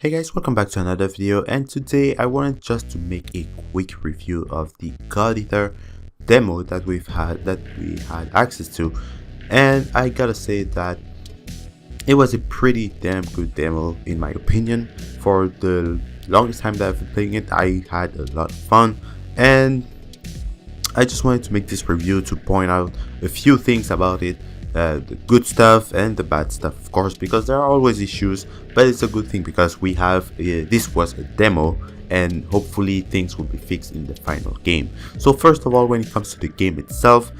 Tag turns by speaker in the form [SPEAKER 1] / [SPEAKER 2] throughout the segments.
[SPEAKER 1] Hey guys, welcome back to another video, and today I wanted just to make a quick review of the God Eater demo that we had access to. And I gotta say that it was a pretty damn good demo in my opinion. For the longest time that I've been playing it, I had a lot of fun, and I just wanted to make this review to point out a few things about it. The good stuff and the bad stuff, of course, because there are always issues, but it's a good thing because we have this was a demo, and hopefully things will be fixed in the final game. So first of all, when it comes to the game itself,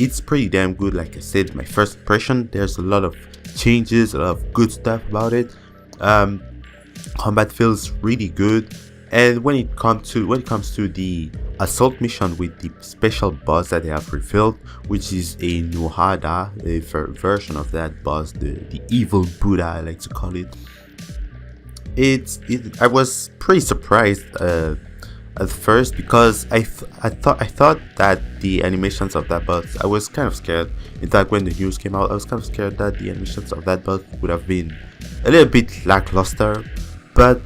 [SPEAKER 1] it's pretty damn good. Like I said, my first impression, there's a lot of changes, a lot of good stuff about it. Combat feels really good, and when it comes to the assault mission with the special boss that they have revealed, which is a Nuhada, a version of that boss, the evil Buddha, I like to call it. I was pretty surprised at first, because I thought that the animations of that boss, I was kind of scared. In fact, when the news came out, I was kind of scared that the animations of that boss would have been a little bit lackluster, but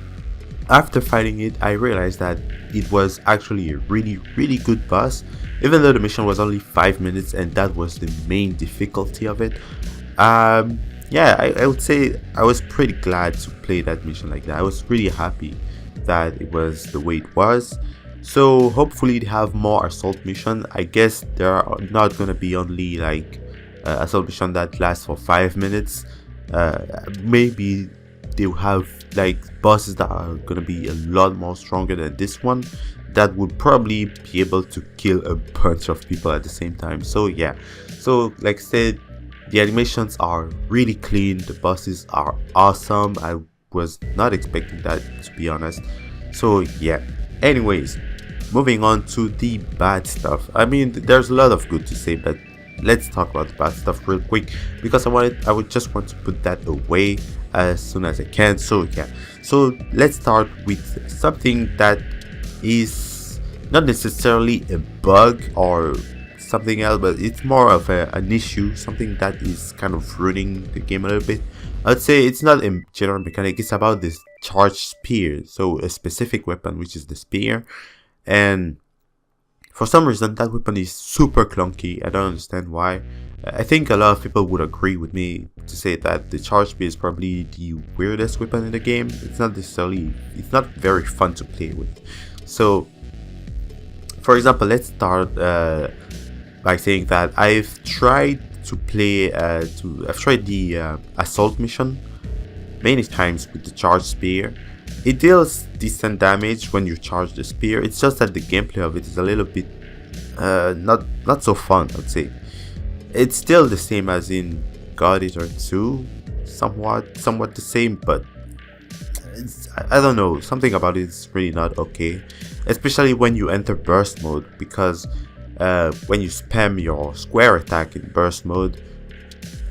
[SPEAKER 1] after fighting it, I realized that it was actually a really good boss, even though the mission was only 5 minutes, and that was the main difficulty of it. Yeah, I would say I was pretty glad to play that mission like that. I was really happy that it was the way it was. So hopefully they have more assault mission. I guess there are not gonna be only like assault mission that lasts for 5 minutes. Maybe they'll have like bosses that are gonna be a lot more stronger than this one, that would probably be able to kill a bunch of people at the same time. So yeah, so like I said, the animations are really clean, the bosses are awesome. I was not expecting that, to be honest. So yeah, anyways, moving on to the bad stuff. I mean, there's a lot of good to say, but let's talk about the bad stuff real quick, because I would just want to put that away as soon as I can. So yeah, so let's start with something that is not necessarily a bug or something else, but it's more of an issue, something that is kind of ruining the game a little bit. I'd say it's not a general mechanic, it's about this charged spear, so a specific weapon, which is the spear, and for some reason that weapon is super clunky. I don't understand why. I think a lot of people would agree with me to say that the charge spear is probably the weirdest weapon in the game. It's not very fun to play with. So for example, let's start by saying that I've tried the assault mission many times with the charge spear. It deals decent damage when you charge the spear. It's just that the gameplay of it is a little bit not so fun, I'd say. It's still the same as in God Eater 2, somewhat the same, but I don't know, something about it is really not okay, especially when you enter burst mode, because when you spam your square attack in burst mode,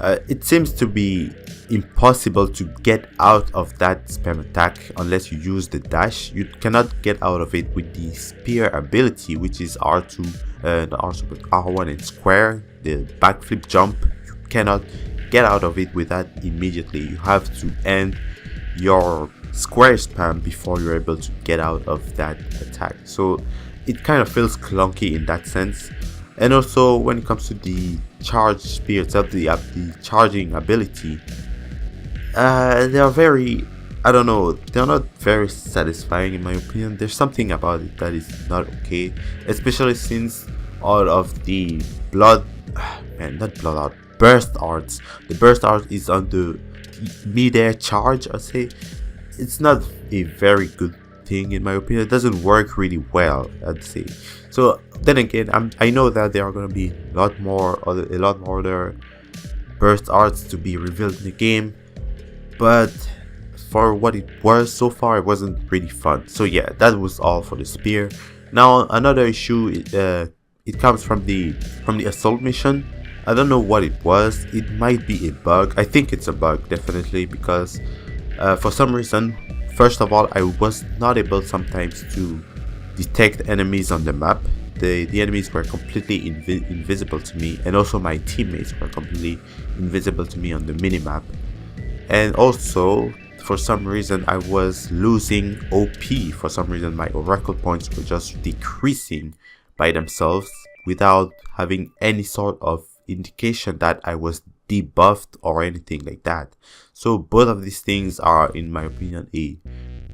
[SPEAKER 1] it seems to be impossible to get out of that spam attack unless you use the dash. You cannot get out of it with the spear ability, which is R2, not R2 but R1 and square, the backflip jump. You cannot get out of it with that immediately. You have to end your square spam before you're able to get out of that attack. So it kind of feels clunky in that sense. And also when it comes to the charge spear itself, the charging ability, they are very, I don't know, they're not very satisfying in my opinion. There's something about it that is not okay, especially since all of the burst arts. The burst art is on the mid-air charge, I'd say. It's not a very good thing in my opinion. It doesn't work really well, I'd say. So then again, I know that there are going to be a lot more other burst arts to be revealed in the game, but for what it was so far, it wasn't really fun. So yeah, that was all for the spear. Now another issue, it comes from the assault mission. I don't know what it was. It might be a bug. I think it's a bug, definitely, because for some reason, first of all, I was not able sometimes to detect enemies on the map. The enemies were completely invisible to me, and also my teammates were completely invisible to me on the minimap. And also, for some reason I was losing OP. For some reason my Oracle points were just decreasing by themselves without having any sort of indication that I was debuffed or anything like that. So both of these things are, in my opinion, a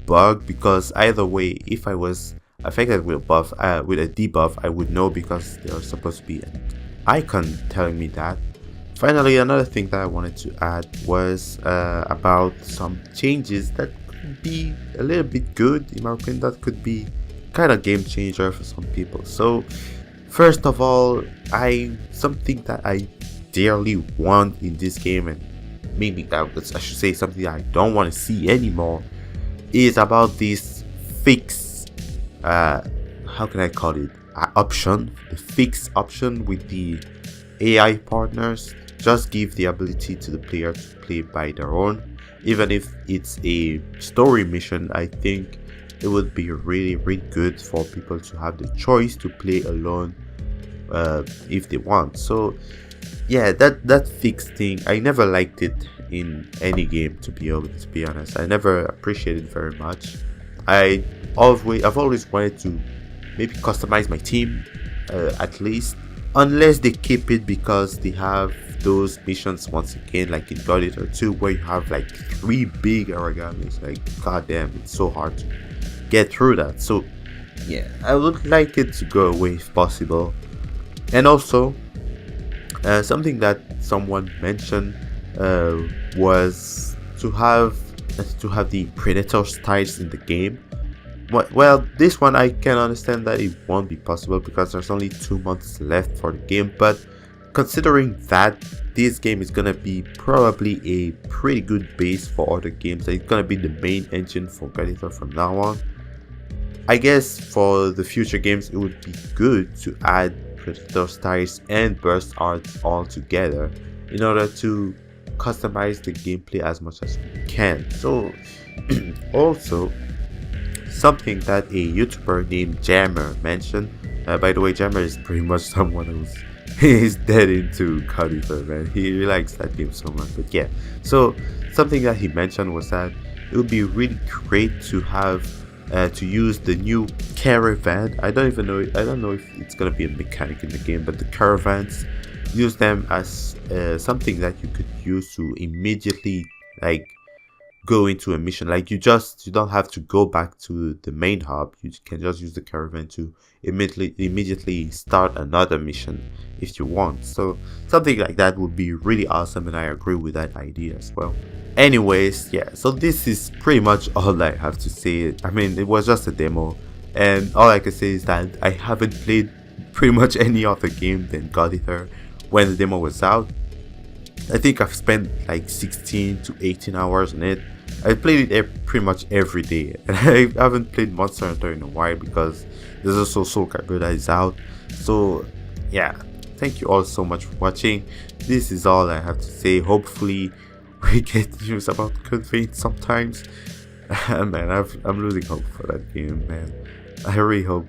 [SPEAKER 1] bug, because either way, if I was affected with a debuff, I would know, because there's supposed to be an icon telling me that. Finally, another thing that I wanted to add was about some changes that could be a little bit good, in my opinion, that could be kind of game changer for some people. So first of all, something that I dearly want in this game, and maybe I should say something that I don't want to see anymore, is about this fix, how can I call it, option, the fix option with the AI partners. Just give the ability to the player to play by their own. Even if it's a story mission, I think it would be really good for people to have the choice to play alone if they want. So yeah, that fixed thing, I never liked it in any game, to be honest. I never appreciated it very much. I've always wanted to maybe customize my team, at least, unless they keep it, because they have those missions once again, like in God Eater 2, where you have like 3 big Origamis. Like, goddamn, it's so hard to get through that. So yeah, I would like it to go away if possible. And also, something that someone mentioned was to have the Predator styles in the game. Well, this one I can understand that it won't be possible because there's only 2 months left for the game, but considering that this game is gonna be probably a pretty good base for other games, it's gonna be the main engine for God Eater from now on, I guess for the future games it would be good to add Predator styles and burst arts all together in order to customize the gameplay as much as we can. So also, something that a YouTuber named Jammer mentioned, by the way, Jammer is pretty much someone who's he's dead into God Eater, man. He likes that game so much. But yeah, so something that he mentioned was that it would be really great to have to use the new caravan. I don't know if it's gonna be a mechanic in the game, but the caravans, use them as something that you could use to immediately like go into a mission. Like you don't have to go back to the main hub. You can just use the caravan to immediately start another mission if you want. So something like that would be really awesome, and I agree with that idea as well. Anyways, yeah, so this is pretty much all I have to say. I mean, it was just a demo, and all I can say is that I haven't played pretty much any other game than God Eater when the demo was out. I think I've spent like 16 to 18 hours on it. I played it pretty much every day, and I haven't played Monster Hunter in a while because there's also Soul Calibur that is out. So yeah, thank you all so much for watching. This is all I have to say. Hopefully we get news about Code Vein sometimes. Man, I'm losing hope for that game, man. I really hope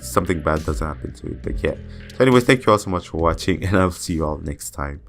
[SPEAKER 1] something bad doesn't happen to it. But yeah, so anyways, thank you all so much for watching, and I'll see you all next time.